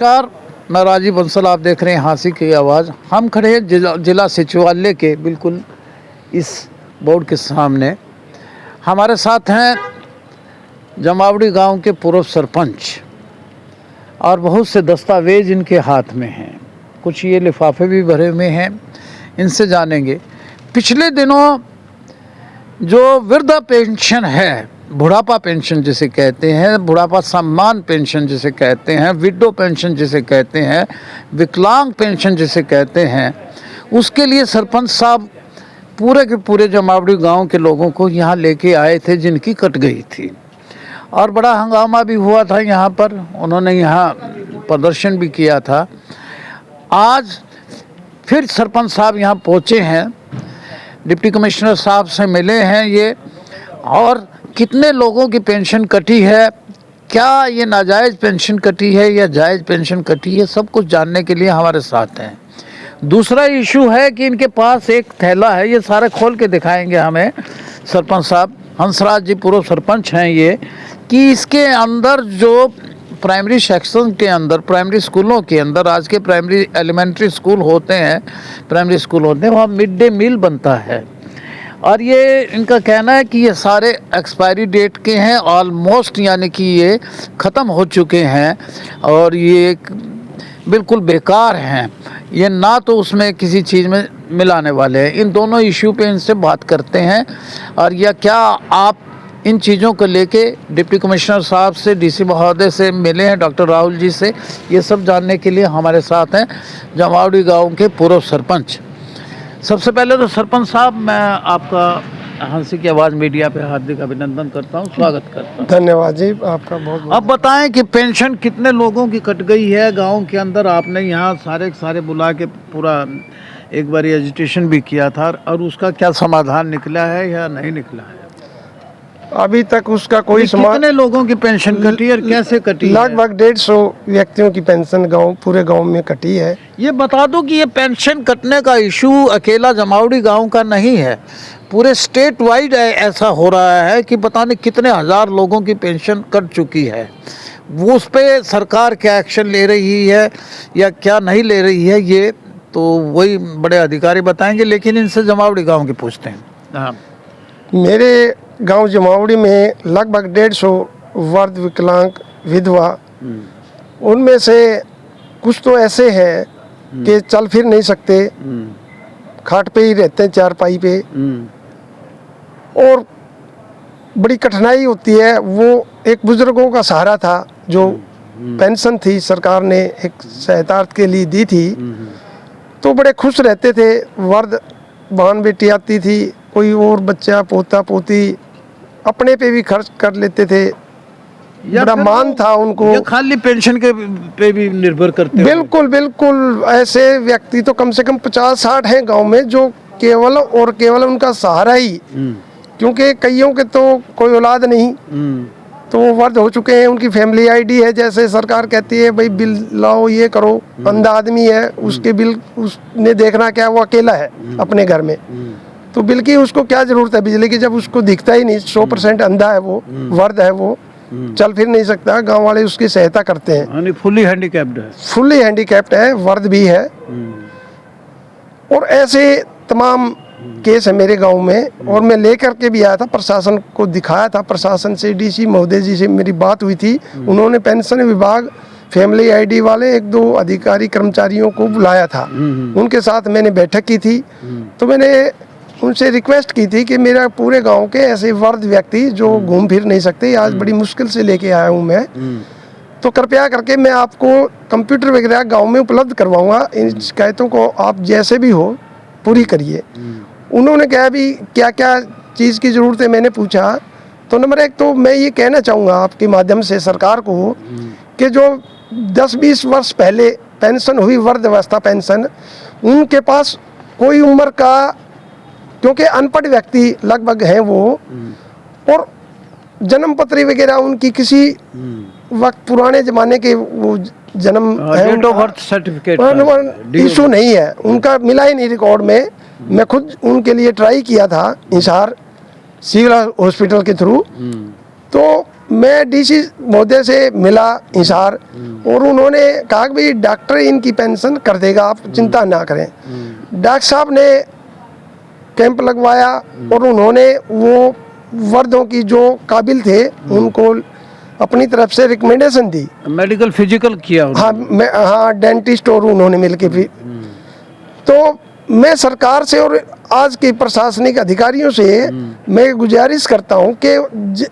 नमस्कार, मैं राजीव बंसल। आप देख रहे हैं हाँसी की आवाज़। हम खड़े हैं जिला सचिवालय के बिल्कुल इस बोर्ड के सामने। हमारे साथ हैं जमावड़ी गांव के पूर्व सरपंच और बहुत से दस्तावेज इनके हाथ में हैं। कुछ ये लिफाफे भी भरे हुए हैं, इनसे जानेंगे। पिछले दिनों जो वृद्धा पेंशन है, बुढ़ापा पेंशन जिसे कहते हैं, बुढ़ापा सम्मान पेंशन जिसे कहते हैं, विडो पेंशन जिसे कहते हैं, विकलांग पेंशन जिसे कहते हैं, उसके लिए सरपंच साहब पूरे के पूरे जमावड़ी गांव के लोगों को यहाँ लेके आए थे जिनकी कट गई थी। और बड़ा हंगामा भी हुआ था यहाँ पर, उन्होंने यहाँ प्रदर्शन भी किया था। आज फिर सरपंच साहब यहाँ पहुँचे हैं, डिप्टी कमिश्नर साहब से मिले हैं ये, और कितने लोगों की पेंशन कटी है, क्या ये नाजायज़ पेंशन कटी है या जायज़ पेंशन कटी है, सब कुछ जानने के लिए हमारे साथ हैं। दूसरा इशू है कि इनके पास एक थैला है, ये सारे खोल के दिखाएंगे हमें सरपंच साहब। हंसराज जी पूर्व सरपंच हैं ये, कि इसके अंदर जो प्राइमरी सेक्शन के अंदर, प्राइमरी स्कूलों के अंदर, आज के प्राइमरी एलिमेंट्री स्कूल होते हैं, प्राइमरी स्कूल होते हैं, वहाँ मिड डे मील बनता है। और ये इनका कहना है कि ये सारे एक्सपायरी डेट के हैं ऑलमोस्ट, यानी कि ये ख़त्म हो चुके हैं और ये बिल्कुल बेकार हैं। ये ना तो उसमें किसी चीज़ में मिलाने वाले हैं। इन दोनों इशू पे इनसे बात करते हैं। और या क्या आप इन चीज़ों को लेके डिप्टी कमिश्नर साहब से, डीसी महोदय से मिले हैं, डॉक्टर राहुल जी से, ये सब जानने के लिए हमारे साथ हैं जमावड़ी गाँव के पूर्व सरपंच। सबसे पहले तो सरपंच साहब, मैं आपका हंसी की आवाज़ मीडिया पे हार्दिक अभिनंदन करता हूँ, स्वागत करता हूँ। धन्यवाद जी, आपका बहुत बहुत। अब बताएं कि पेंशन कितने लोगों की कट गई है गांव के अंदर। आपने यहाँ सारे बुला के पूरा एक बार एजिटेशन भी किया था, और उसका क्या समाधान निकला है या नहीं निकला है? अभी तक उसका कोई कितने लोगों की पेंशन कटी और कैसे कटी? लगभग 150 व्यक्तियों की पेंशन पूरे गांव में कटी है। ये बता दो कि ये पेंशन कटने का इशू अकेला जमावड़ी गांव का नहीं है, पूरे स्टेट वाइड ऐसा हो रहा है कि पता नहीं कितने हजार लोगों की पेंशन कट चुकी है। वो उस पर सरकार क्या एक्शन ले रही है या क्या नहीं ले रही है, ये तो वही बड़े अधिकारी बताएंगे, लेकिन इनसे जमावड़ी गाँव के पूछते हैं। हाँ, मेरे गांव जमावड़ी में लगभग 150 वृद्ध, विकलांग, विधवा, उनमें से कुछ तो ऐसे हैं कि चल फिर नहीं सकते, खाट पे ही रहते हैं, चारपाई पे, और बड़ी कठिनाई होती है। वो एक बुजुर्गों का सहारा था, जो पेंशन थी सरकार ने एक सहायतार्थ के लिए दी थी, तो बड़े खुश रहते थे। वृद्ध बहन बेटी आती थी, कोई और बच्चा, पोता पोती अपने पे भी खर्च कर लेते थे, बड़ा मान था उनको। ये खाली पेंशन के पे भी निर्भर करते? बिल्कुल बिल्कुल, ऐसे व्यक्ति तो कम से कम 50-60 हैं गांव में, जो केवल और केवल उनका सहारा ही, क्योंकि कईयों के तो कोई औलाद नहीं, तो वो वृद्ध हो चुके हैं। उनकी फैमिली आईडी है, जैसे सरकार कहती है भाई बिल लाओ, ये करो, अंधा आदमी है, उसके बिल उसने देखना क्या, वो अकेला है अपने घर में, तो बिल की उसको क्या जरूरत है बिजली की, जब उसको दिखता ही नहीं, 100% अंधा है वो, वृद्ध है वो, चल फिर नहीं सकता। गांव वाले उसकी सहायता करते हैं। फुल्ली हैंडीकैप्ड है? फुल्ली हैंडीकैप्ड है, वृद्ध भी है। और ऐसे तमाम केस है मेरे गांव में, और मैं लेकर के भी आया था, प्रशासन को दिखाया था। प्रशासन से, डीसी महोदय जी से मेरी बात हुई थी, उन्होंने पेंशन विभाग, फैमिली आईडी वाले 1-2 अधिकारी कर्मचारियों को बुलाया था, उनके साथ मैंने बैठक की थी। तो मैंने उनसे रिक्वेस्ट की थी कि मेरा पूरे गांव के ऐसे वृद्ध व्यक्ति जो घूम फिर नहीं सकते, आज बड़ी मुश्किल से लेके आया हूं मैं, तो कृपया करके मैं आपको कंप्यूटर वगैरह गांव में उपलब्ध करवाऊंगा, इन शिकायतों को आप जैसे भी हो पूरी करिए। उन्होंने कहा भी क्या क्या चीज़ की ज़रूरत है, मैंने पूछा। तो नंबर 1 तो मैं ये कहना चाहूँगा आपके माध्यम से सरकार को कि जो 10-20 वर्ष पहले पेंशन हुई, वृद्धावस्था पेंशन, उनके पास कोई उम्र का, क्योंकि अनपढ़ व्यक्ति लगभग हैं वो, और जन्म पत्री वगैरह उनकी किसी वक्त पुराने जमाने के वो जन्म date of birth certificate issue नहीं है, उनका मिला ही नहीं रिकॉर्ड में। मैं खुद उनके लिए ट्राई किया था हिसार सिविल हॉस्पिटल के थ्रू, तो मैं डीसी महोदय से मिला हिसार, और उन्होंने कहा कि भाई डॉक्टर इनकी पेंशन कर देगा, आप चिंता ना करें। डॉक्टर साहब ने कैंप लगवाया और उन्होंने वो वर्दों की जो काबिल थे उनको अपनी तरफ से रिकमेंडेशन दी। मेडिकल फिजिकल किया उन्होंने। हाँ डेंटिस्ट और उन्होंने मिलके भी। तो मैं सरकार से और आज के प्रशासनिक अधिकारियों से मैं गुजारिश करता हूं कि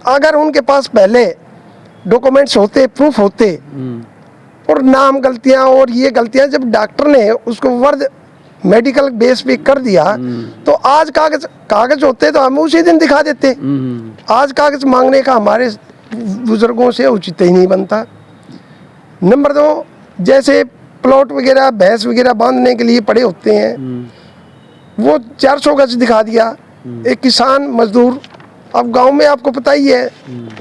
अगर उनके पास पहले डॉक्यूमेंट्स होते, प्रूफ होते, और नाम गलतियां और ये गलतियां जब डॉक्टर ने उसको वर्द मेडिकल बेस पे कर दिया, तो आज कागज होते तो हम उसी दिन दिखा देते। आज कागज मांगने का हमारे बुजुर्गों से उचित ही नहीं बनता। नंबर 2, जैसे प्लॉट वगैरह भैंस वगैरह बांधने के लिए पड़े होते हैं, वो 400 गज दिखा दिया। एक किसान मजदूर, अब गांव में आपको पता ही है,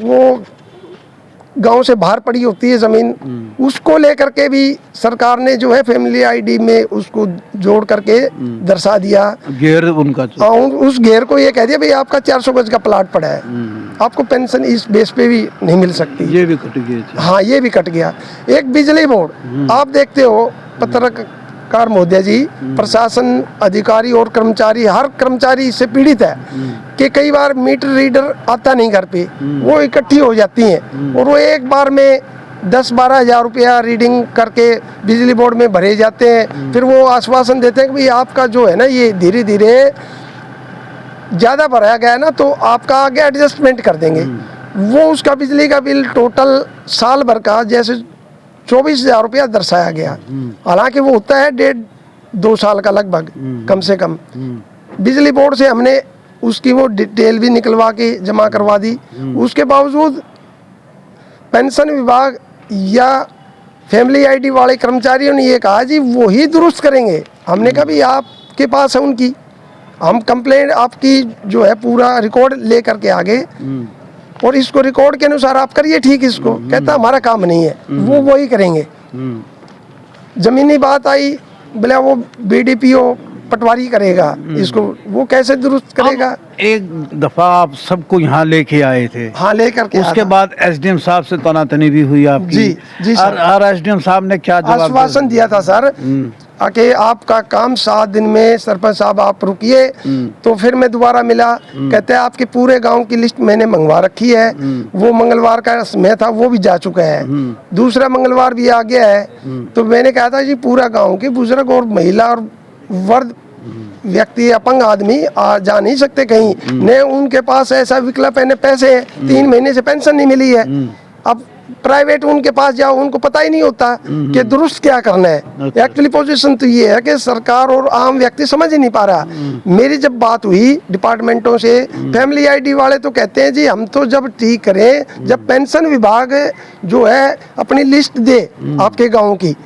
वो गांव से बाहर पड़ी होती है जमीन, उसको लेकर के भी सरकार ने जो है फैमिली आईडी में उसको जोड़ करके दर्शा दिया घेर उनका। हाँ, उस घेर को ये कह दिया भाई आपका 400 गज का प्लाट पड़ा है, आपको पेंशन इस बेस पे भी नहीं मिल सकती। ये भी कट गया। हाँ, ये भी कट गया। एक बिजली बोर्ड, आप देखते हो पत्रकार महोदय जी, प्रशासन अधिकारी और कर्मचारी, हर कर्मचारी इससे पीड़ित है कि कई बार मीटर रीडर आता नहीं घर पे, वो इकट्ठी हो जाती हैं और वो एक बार में 10-12 हज़ार रुपया रीडिंग करके बिजली बोर्ड में भरे जाते हैं। फिर वो आश्वासन देते हैं कि भाई आपका जो है ना ये धीरे धीरे ज़्यादा भराया गया है ना, तो आपका आगे एडजस्टमेंट कर देंगे। वो उसका बिजली का बिल टोटल साल भर का जैसे 24,000 रुपया दर्शाया गया, हालांकि वो होता है 1.5-2 साल का लगभग कम से कम। बिजली बोर्ड से हमने उसकी वो डिटेल भी निकलवा के जमा करवा दी। उसके बावजूद पेंशन विभाग या फैमिली आईडी वाले कर्मचारियों ने ये कहा जी वो ही दुरुस्त करेंगे। हमने कहा भी आपके पास है उनकी, हम कंप्लेंट आपकी जो है पूरा रिकॉर्ड ले करके आगे, और इसको रिकॉर्ड के अनुसार आप करिए ठीक। इसको कहता हमारा काम नहीं है, वो वही करेंगे। जमीनी बात आई, बोला वो बीडीपीओ पटवारी करेगा इसको, वो कैसे दुरुस्त करेगा। एक दफा आप सबको यहाँ लेके आए थे। हाँ, लेकर के उसके बाद एसडीएम साहब से तनातनी भी हुई आपकी। जी सर। और एसडीएम साहब ने क्या जवाब आश्वासन दिया था सर कि आपका काम 7 दिन में, सरपंच साहब आप रुकिए। तो फिर मैं दोबारा मिला, कहते हैं आपके पूरे गांव की लिस्ट मैंने मंगवा रखी है। वो मंगलवार का समय था, वो भी जा चुका है। दूसरा मंगलवार भी आ गया है। तो मैंने कहा था जी पूरा गांव के बुजुर्ग और महिला और वर्ग व्यक्ति, अपंग आदमी जा नहीं सकते कहीं, ने उनके पास ऐसा विकल्प है, पैसे हैं, 3 महीने से पेंशन नहीं मिली है। अब प्राइवेट उनके पास जाओ, उनको पता ही नहीं होता कि दुरुस्त क्या करना है। एक्चुअली पोजीशन तो ये है कि सरकार और आम व्यक्ति समझ ही नहीं पा रहा। मेरी जब बात हुई डिपार्टमेंटों से, फैमिली आईडी वाले तो कहते हैं जी हम तो जब ठीक करें, जब पेंशन विभाग जो है अपनी लिस्ट दे आपके गाँव की।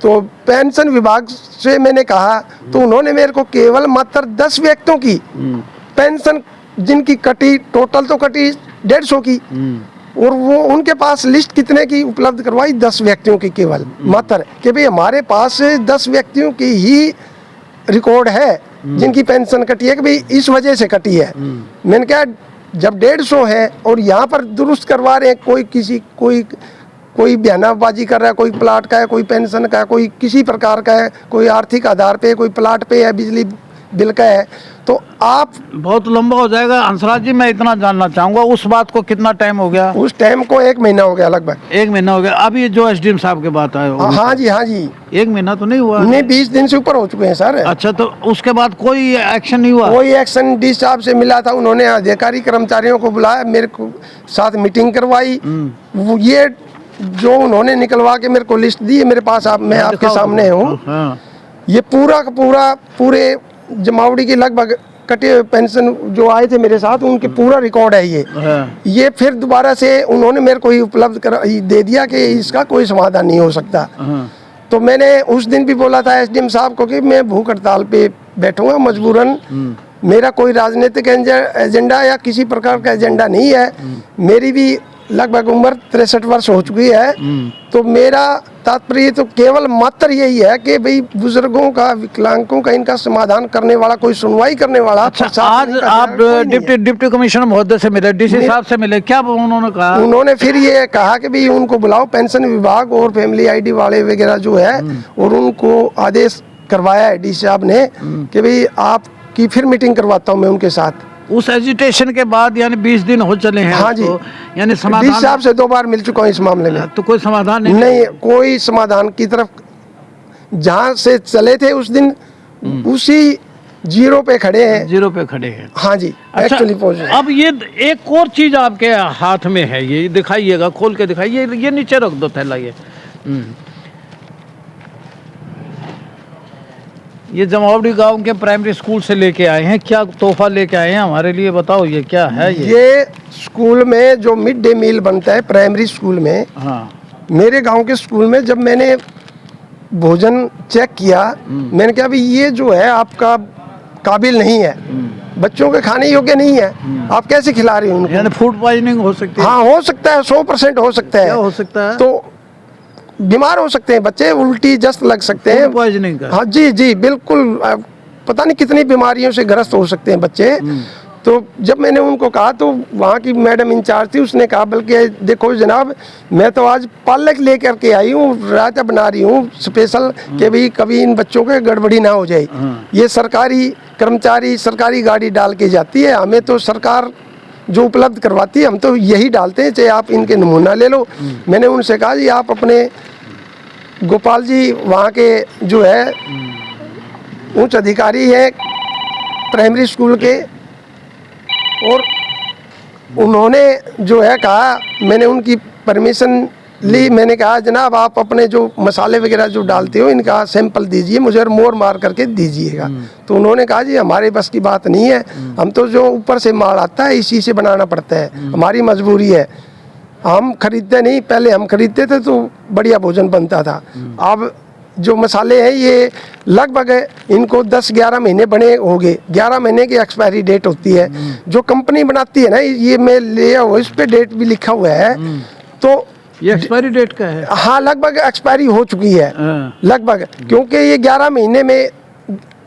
तो पेंशन विभाग से मैंने कहा तो उन्होंने मेरे को केवल मात्र 10 व्यक्तियों की पेंशन जिनकी कटी, टोटल तो कटी 150 की, और वो उनके पास लिस्ट कितने की उपलब्ध करवाई, 10 व्यक्तियों की केवल मात्र, कि भाई हमारे पास 10 व्यक्तियों की ही रिकॉर्ड है जिनकी पेंशन कटी है, कि भाई इस वजह से कटी है। मैंने कहा जब 150 है और यहाँ पर दुरुस्त करवा रहे हैं, कोई बयानाबाजी कर रहा है, कोई प्लाट का है, कोई पेंशन का है, कोई किसी प्रकार का है, कोई आर्थिक आधार पे, कोई प्लाट पे है, बिजली बिल का है, तो आप बहुत लंबा हो जाएगा। हंसराज जी मैं इतना जानना चाहूंगा, उस बात को कितना टाइम हो गया? उस टाइम को 1 महीना हो गया लगभग। 1 महीना हो गया। अब ये जो एसडीएम साहब के बात आए, हाँ जी 1 महीना तो नहीं हुआ? नहीं, 20 दिन से ऊपर हो चुके हैं सर। अच्छा, तो उसके बाद कोई एक्शन नहीं हुआ? कोई एक्शन डी साहब से मिला था, उन्होंने अधिकारी कर्मचारियों को बुलाया, मेरे को साथ मीटिंग करवाई। ये जो उन्होंने निकलवा के मेरे को लिस्ट दी है मेरे पास, मैं आपके सामने हूँ। ये पूरा का पूरा पूरे जमावड़ी की लगभग कटे हुए पेंशन जो आए थे मेरे साथ, उनके पूरा रिकॉर्ड है ये फिर दोबारा से उन्होंने मेरे को ही उपलब्ध दे दिया कि इसका कोई समाधान नहीं हो सकता। तो मैंने उस दिन भी बोला था एसडीएम साहब को कि मैं भूख हड़ताल पे बैठूंगा मजबूरन, मेरा कोई राजनीतिक एजेंडा या किसी प्रकार का एजेंडा नहीं है। मेरी भी लगभग उम्र 63 वर्ष हो चुकी है। तो मेरा तात्पर्य तो केवल मात्र यही है कि भाई बुजुर्गों का, विकलांगों का, इनका समाधान करने वाला, कोई सुनवाई करने वाला। अच्छा, प्रशासन आज का आप कोई नहीं है। डिप्टी कमिश्नर महोदय से मिले, डीसी साहब से मिले, क्या उन्होंने कहा? उन्होंने फिर ये कहा कि भाई उनको बुलाओ, पेंशन विभाग और फैमिली आईडी वाले वगैरह जो है, और उनको आदेश करवाया है डी साहब ने कि भाई आपकी फिर मीटिंग करवाता हूँ मैं उनके साथ। उस एजिटेशन के बाद यानी 20 दिन हो चले हैं। हाँ जी, यानी डी समाधान साहब से 2 बार मिल चुका हूँ इस मामले में। तो कोई समाधान नहीं, कोई समाधान की तरफ जहाँ से चले थे उस दिन उसी जीरो पे खड़े हैं। जीरो पे खड़े हैं। हाँ जी, अच्छा, एक्चुअली पोजीशन। अब ये एक और चीज आपके हाथ में है, ये दिखाइएगा, खोल के दिखाइए, ये नीचे रख दो थैला ये जमावड़ी गांव के प्राइमरी स्कूल से लेके आए हैं, क्या तोहफा लेके आए हैं हमारे लिए, बताओ ये क्या है? ये स्कूल में जो मिड डे मील बनता है प्राइमरी स्कूल में, हाँ, मेरे गांव के स्कूल में जब मैंने भोजन चेक किया, मैंने कहा भाई ये जो है आपका काबिल नहीं है, बच्चों के खाने योग्य नहीं है, आप कैसे खिला रहे हो उनको? यानी फूड पॉइजनिंग हो सकती है? हाँ, हो सकता है, 100% हो सकता है। क्या हो सकता है? तो बीमार हो सकते हैं बच्चे, उल्टी जस्त लग सकते हैं। फूड पॉइजनिंग का? हाँ जी जी बिल्कुल, पता नहीं कितनी बीमारियों से ग्रस्त हो सकते हैं बच्चे। तो जब मैंने उनको कहा तो वहाँ की मैडम इंचार्ज थी, उसने कहा बल्कि देखो जनाब, मैं तो आज पालक लेकर के आई हूँ, रायता बना रही हूँ स्पेशल कि भाई कभी इन बच्चों के गड़बड़ी ना हो जाए। ये सरकारी कर्मचारी सरकारी गाड़ी डाल के जाती है, हमें तो सरकार जो उपलब्ध करवाती है हम तो यही डालते हैं, चाहे आप इनके नमूना ले लो। मैंने उनसे कहा जी आप अपने गोपाल जी वहाँ के जो है उच्च अधिकारी है प्राइमरी स्कूल के, और उन्होंने जो है कहा, मैंने उनकी परमिशन ली, मैंने कहा जनाब आप अपने जो मसाले वगैरह जो डालते हो इनका सैंपल दीजिए मुझे और मोर मार करके दीजिएगा। तो उन्होंने कहा जी हमारे बस की बात नहीं है, हम तो जो ऊपर से माल आता है इसी से बनाना पड़ता है, हमारी मजबूरी है, हम खरीदते नहीं, पहले हम खरीदते थे तो बढ़िया भोजन बनता था। अब जो मसाले हैं ये लगभग इनको 10-11 महीने बने हो गए, 11 महीने की एक्सपायरी डेट होती है। जो कंपनी बनाती है ना, ये मैं ले आओ, इस पे डेट भी लिखा हुआ है, तो ये एक्सपायरी डेट का है? हाँ, लगभग एक्सपायरी हो चुकी है लगभग, क्योंकि ये 11 महीने में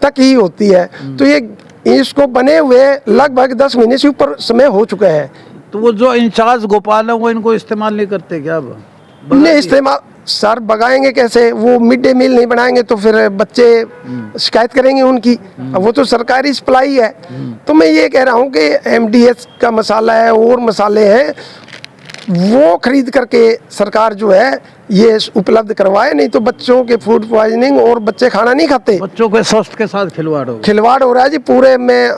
तक ही होती है। तो ये इसको बने हुए लगभग 10 महीने से ऊपर समय हो चुका है। तो वो जो इंचार्ज गोपाल है वो इनको इस्तेमाल नहीं करते क्या? अब नहीं इस्तेमाल सर, बगाएंगे कैसे? वो मिड डे मील नहीं बनाएंगे तो फिर बच्चे शिकायत करेंगे उनकी, वो तो सरकारी सप्लाई है। तो मैं ये कह रहा हूँ कि MDH का मसाला है और मसाले हैं वो खरीद करके सरकार जो है ये उपलब्ध करवाए, नहीं तो बच्चों के फूड पॉइजनिंग और बच्चे खाना नहीं खाते, बच्चों के स्वास्थ्य के साथ खिलवाड़ हो रहा है जी पूरे। मैं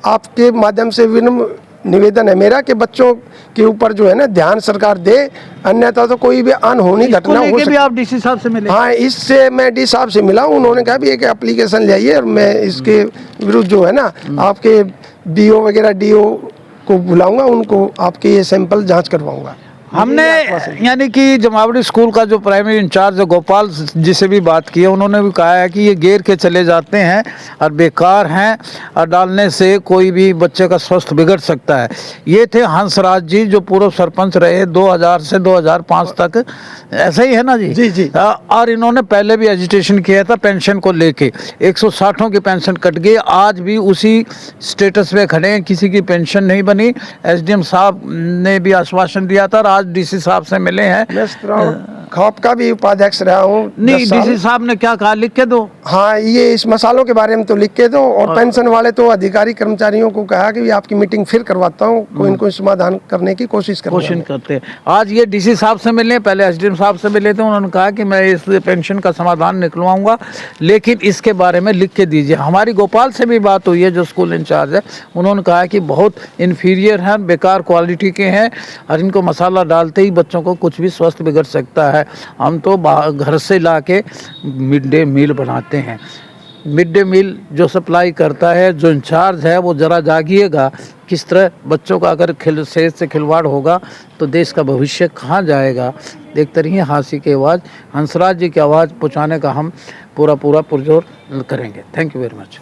आपके माध्यम से विनम्र निवेदन है मेरा कि बच्चों के ऊपर जो है ना ध्यान सरकार दे, अन्यथा तो कोई भी अनहोनी घटना हो सकती है। आप डीसी साहब से मिले? हाँ, इससे मैं डी साहब से मिला हूँ, उन्होंने कहा भी एक एप्लीकेशन ले आइए और मैं इसके विरुद्ध जो है ना आपके BO वगैरह DO को बुलाऊंगा, उनको आपके ये सैंपल जांच करवाऊंगा। हमने यानी कि जमावड़ी स्कूल का जो प्राइमरी इंचार्ज है गोपाल जिसे भी बात की है, उन्होंने भी कहा है कि ये घेर के चले जाते हैं और बेकार हैं और डालने से कोई भी बच्चे का स्वास्थ्य बिगड़ सकता है। ये थे हंसराज जी जो पूर्व सरपंच रहे 2000 से 2005 तक, ऐसा ही है ना जी? जी जी। और इन्होंने पहले भी एजिटेशन किया था पेंशन को लेके, 160 की पेंशन कट गई, आज भी उसी स्टेटस पे खड़े हैं, किसी की पेंशन नहीं बनी। SDM साहब ने भी आश्वासन दिया था, आज DC साहब से मिले हैं। मैं खाप का भी उपाध्यक्ष रहा हूँ। नहीं, DC साहब ने क्या कहा, लिख के दो? हाँ, ये इस मसालों के बारे में तो लिख के दो, और पेंशन वाले तो अधिकारी कर्मचारियों को कहा कि आपकी मीटिंग फिर करवाता हूँ, कोई न कोई समाधान करने की कोशिश करते हैं। आज ये DC साहब से मिले, पहले SDM साहब से मिले थे, उन्होंने कहा कि मैं इस पेंशन का समाधान निकलवाऊंगा, लेकिन इसके बारे में लिख के दीजिए। हमारी गोपाल से भी बात हुई है जो स्कूल इंचार्ज है, उन्होंने कहा कि बहुत इन्फीरियर हैं, बेकार क्वालिटी के हैं और इनको मसाला डालते ही बच्चों को कुछ भी स्वास्थ्य बिगड़ सकता है। हम तो घर से ला के मिड डे मील बनाते हैं। मिड डे मील जो सप्लाई करता है, जो इंचार्ज है, वो ज़रा जागिएगा। किस तरह बच्चों का अगर सेहत से खिलवाड़ होगा तो देश का भविष्य कहाँ जाएगा? देखते रहिए हांसी की आवाज़, हंसराज जी की आवाज़ पहुँचाने का हम पूरा पुरजोर करेंगे। Thank you very much.